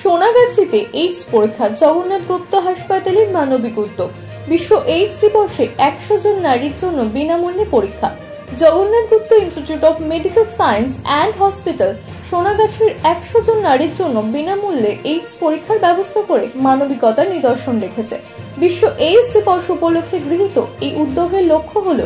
সোনাগাছিতে AIDS পরীক্ষা জগন্নাথ গুপ্ত হাসপাতালের মানবিক উদ্যোগ। বিশ্ব এইডস দিবসে 100 জন নারীর জন্য বিনামূল্যে পরীক্ষা। Jagannath Gupta institute of medical science and hospital সোনাগাছির 100 জন নারীর জন্য বিনামূল্যে এইডস পরীক্ষার ব্যবস্থা করে মানবিকতার নিদর্শন রেখেছে। বিশ্ব এইডস দিবস উপলক্ষে গৃহীত এই উদ্যোগের লক্ষ্য হল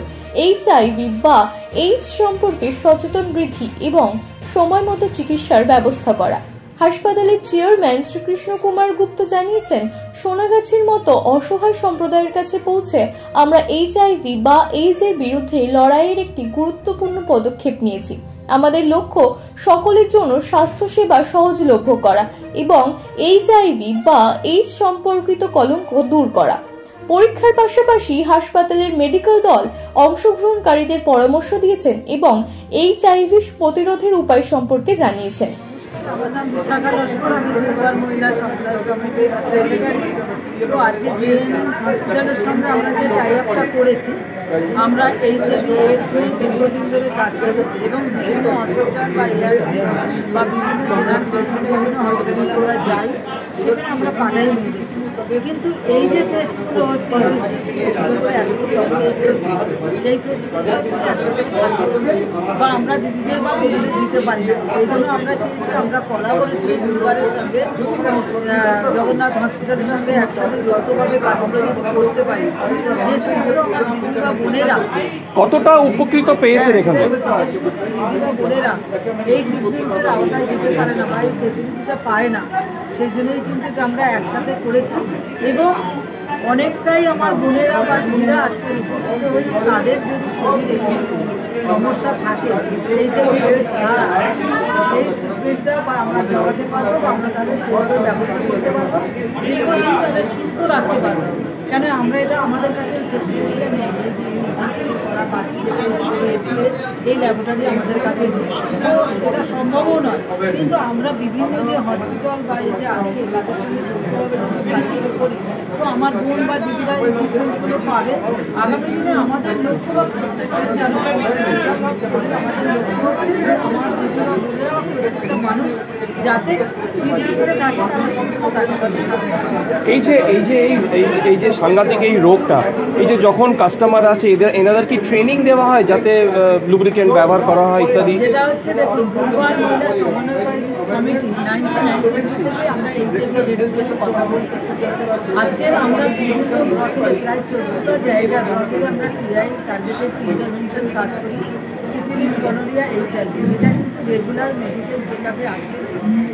HIV বা এইডস সম্পর্কে সচেতন বৃদ্ধি এবং সময় মতো চিকিৎসার ব্যবস্থা করা। হাসপাতালের চেয়ারম্যান শ্রীকৃষ্ণ কুমার গুপ্ত জানিয়েছেন, সোনাগাছির মতো অসহায় সম্প্রদায়ের কাছে পৌঁছে আমরা HIV বা এইডস এর বিরুদ্ধে লড়াইয়ের একটি গুরুত্বপূর্ণ পদক্ষেপ নিয়েছি। আমাদের লক্ষ্য সকলের জন্য স্বাস্থ্যসেবা সহজলভ্য করা এবং HIV বা এইডস সম্পর্কিত কলঙ্ক দূর করা। পরীক্ষার পাশাপাশি হাসপাতালের মেডিকেল দল অংশগ্রহণকারীদের পরামর্শ দিয়েছেন এবং HIV প্রতিরোধের উপায় সম্পর্কে জানিয়েছেন। আমার নাম বিশাখা লস্কর, আমি দুর্গার মহিলা সম্প্রদায় কমিটির সেক্রেটারি। তো আজকে জেএনএমস হসপিটালের সঙ্গে আমরা যে টাই আপটা করেছি, আমরা HIV এইডস নিয়ে দীর্ঘদিন ধরে কাজ করি এবং বিভিন্ন হসপিটাল বা এয়ারটি বা বিভিন্ন জেনারেল বিভিন্ন হসপিটাল করা যায়, সেখানে আমরা পাঠাই মেয়েদের। কিন্তু এই যে টেস্টগুলো হচ্ছে শুরু করে এতগুলো টেস্ট হচ্ছে, সেই টেস্টগুলো একসাথে বা আমরা দিদিদের বা বোনদের দিতে পারি না। সেই জন্য আমরা চেয়েছি আমরা কোলাবোরেশনে দুর্গারের সঙ্গে জগন্নাথ হসপিটালের সঙ্গে একসাথে যৌথভাবে কাজগুলো যদি করতে পারি, যে সমস্ত আমার দিদি বা বোনেরা কতটা উপকৃত পেয়েছেন এখানে, যে সমস্ত দিদি বা বোনেরা এই ট্রিটমেন্টের আওতায় যেতে পারে না বা এই ফেসিলিটিটা পায় না, সেই জন্যই কিন্তু এটা আমরা একসাথে করেছি এবং অনেকটাই আমার বোনেরা বা দিদিরা আজকে উপকৃত হয়েছে। তাদের যদি শরীরে সমস্যা থাকে HIV এইডস ছাড়া, সেই ট্রিটমেন্টটা বা আমরা দেওয়াতে পারবো বা আমরা তাদের সেভাবে ব্যবস্থা করতে পারবো, দীর্ঘদিন তাদের সুস্থ রাখতে পারবো। কেন আমরা এটা আমাদের কাছে ফেসিলিটিটা নেই, যে ইনস্টিটিউটে করা বাকি যে এই ল্যাবরেটরি আমাদের কাছে নেই, তো সেটা সম্ভবও নয়। কিন্তু আমরা বিভিন্ন যে হসপিটাল বা এই যে আছে তাদের সঙ্গে যৌথভাবে যখন কাজগুলো করি, তো আমার বোন বা দিদিরা এই ট্রিটমেন্টগুলো পাবে। আগামী দিনে আমাদের লক্ষ্য বা প্রত্যেকের যেন আমাদের লক্ষ্য হচ্ছে যে আমার দিদিরা বোনেরা প্রত্যেকটা মানুষ যাতে ট্রিটমেন্টে থাকে, তারা সুস্থ থাকে, তাদের স্বাস্থ্য। এই যে সাংঘাতিক এই রোগটা, এই যে যখন কাস্টমার আছে এনাদের কি ট্রেনিং দেওয়া হয় যাতে লুব্রিকেন্ট ব্যবহার করা হয় ইত্যাদি? যেটা হচ্ছে দেখুন, দুর্গার মহিলা সমন্বয়কারী কমিটি 1990 থেকে আমরা HIV এইডস নিয়ে কথা বলছি। আজকের আমরা বিভিন্ন ব্লকে প্রায় 14টা জায়গা ব্লকে আমরা TI টার্গেটেড ইন্টারভেনশন কাজ করি। সিফিলিস, গনোরিয়া, HIV এটা কিন্তু রেগুলার মেডিকেল চেক আপে আছে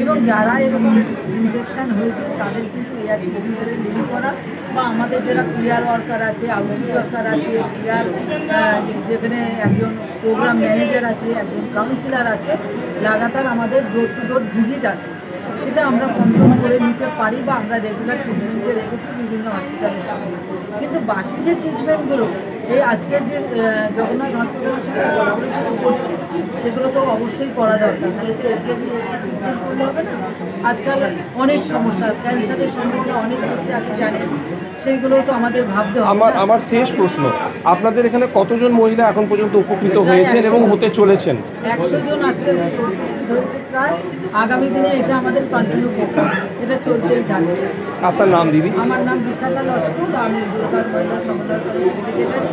এবং যারা এরকম ইনফেকশান হয়েছে তাদের কিন্তু ART সেন্টারে লিঙ্ক করা বা আমাদের যারা ক্লিয়ার ওয়ার্কার আছে, আউটরিচ ওয়ার্কার আছে, ক্লিয়ার যেখানে একজন প্রোগ্রাম ম্যানেজার আছে, একজন কাউন্সিলার আছে, লাগাতার আমাদের ডোর টু ডোর ভিজিট আছে, সেটা আমরা কন্ট্রোল করে নিতে পারি বা আমরা রেগুলার ট্রিটমেন্টে রেখেছি বিভিন্ন হসপিটালের সঙ্গে। কিন্তু বাকি যে ট্রিটমেন্টগুলো এই আজকের যে জগন্নাথ হসপিটালের সঙ্গে কোলাবোরেশন করছি, সেগুলো তো অবশ্যই করা দরকার, তাহলে তো HIV এইডস ট্রিটমেন্ট করলে হবে না। আজকাল অনেক সমস্যা, ক্যান্সারের সম্ভাবনা অনেক বেশি আছে জানেন, সেইগুলোও তো আমাদের ভাবতে হবে। আমার শেষ প্রশ্ন, আপনাদের এখানে কতজন মহিলা এখন পর্যন্ত উপকৃত হয়েছেন এবং হতে চলেছেন? 100 জন আজকে উপস্থিত হয়েছে প্রায়। আগামী দিনে এটা আমাদের কন্টিনিউ করতে, এটা চলতেই থাকবে। আপনার নাম দিদি? আমার নাম বিশাখা লস্কর, আমি দুর্গার মহিলা সম্প্রদায় কমিটির সেক্রেটারি।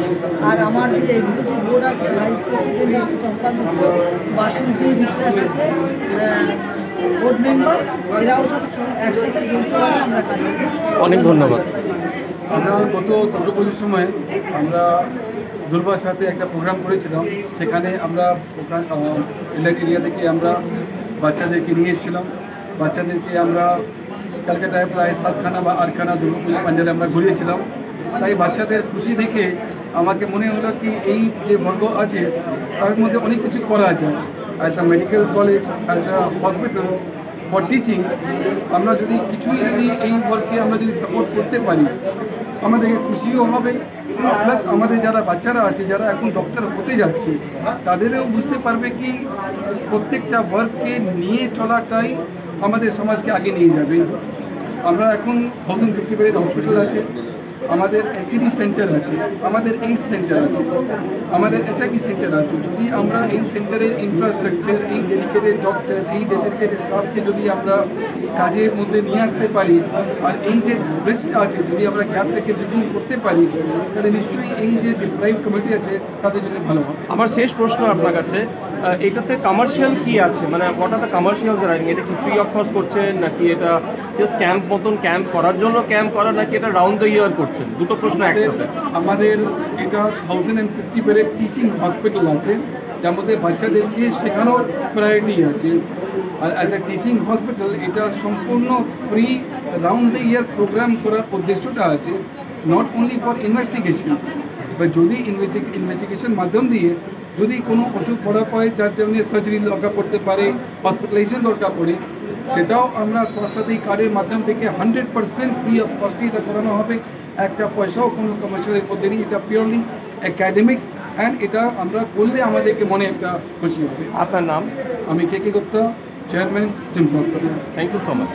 আর আমার যে এক্সিকিউটিভ বোর্ড আছে, ভাইস প্রেসিডেন্ট আছে চম্পা মিত্র, বাসন্তী বিশ্বাস আছে বোর্ড মেম্বার, এরাও সব একসাথে যৌথভাবে আমরা কাজ করছি। অনেক ধন্যবাদ। আমরা গত দুর্গাপুজোর সময় আমরা দুর্গার সাথে একটা প্রোগ্রাম করেছিলাম, সেখানে আমরা এরিয়া থেকে আমরা বাচ্চাদেরকে নিয়ে এসেছিলাম। বাচ্চাদেরকে আমরা ক্যালকাটায় প্রায় 7খানা বা 8খানা দুর্গাপুজো প্যান্ডেলে আমরা ঘুরিয়েছিলাম। তাই বাচ্চাদের খুশি দেখে আমাকে মনে হলো কি এই যে বর্গ আছে তার মধ্যে অনেক কিছু করা আছে। As a medical college, as a hospital for teaching, আমরা যদি কিছুই যদি এই ওয়ার্ককে আমরা যদি সাপোর্ট করতে পারি, আমাদেরকে খুশিও হবে, প্লাস আমাদের যারা বাচ্চারা আছে যারা এখন ডক্টর হতে যাচ্ছে তাদেরও বুঝতে পারবে কি প্রত্যেকটা ওয়ার্ককে নিয়ে চলাটাই আমাদের সমাজকে আগে নিয়ে যাবে। আমরা এখন 1050 বেডের হসপিটাল আছে, আমাদের এসটিডি সেন্টার আছে, আমাদের এইড সেন্টার আছে, আমাদের এইচআইভি সেন্টার আছে। যদি আমরা এই সেন্টারের ইনফ্রাস্ট্রাকচার, এই ডেডিকেটেড ডক্টর, এই ডেডিকেটেড স্টাফকে যদি আমরা কাজের মধ্যে নিয়ে আসতে পারি, আর এই যে ব্রিজটা আছে যদি আমরা গ্যাপটাকে ব্রিজিং করতে পারি, তাহলে নিশ্চয়ই এই যে ডিপ্রাইভ কমিটি আছে তাদের জন্য ভালো হবে। আমার শেষ প্রশ্ন আপনার কাছে, এটাতে কমার্শিয়াল কি আছে, মানে what are the commercial running? এটা কি ফ্রি অফ কস্ট করছেন, নাকি এটা জাস্ট ক্যাম্প মতন ক্যাম্প করার জন্য ক্যাম্প করা, নাকি এটা রাউন্ড দ্য ইয়ার করছেন? দুটো প্রশ্ন একসাথে। আমাদের এটা 1050 বেডের টিচিং হসপিটাল আছে, যার মধ্যে বাচ্চাদেরকে শেখানোর প্রায়োরিটি আছে। আর অ্যাজ এ টিচিং হসপিটাল এটা সম্পূর্ণ free round the year program করার উদ্দেশ্যটা আছে, নট অনলি ফর ইনভেস্টিগেশন, বা যদি ইনভেস্টিগেশন মাধ্যম দিয়ে যদি কোনো অসুখ পড়া পড়ে যার জন্য সার্জারি দরকার পড়তে পারে, হসপিটালাইজেশন দরকার পড়ে, সেটাও আমরা স্বাস্থ্যসাথী কার্ডের মাধ্যম থেকে 100% ফ্রি অফ কস্টে এটা করানো হবে। একটা পয়সাও কোনো কমার্শিয়ালের মধ্যে নেই, এটা পিওরলি একাডেমিক, অ্যান্ড এটা আমরা করলে আমাদেরকে মনে একটা খুশি হবে। আপনার নাম? আমি কে গুপ্তা, চেয়ারম্যান জিমস হাসপাতাল। Thank you so much.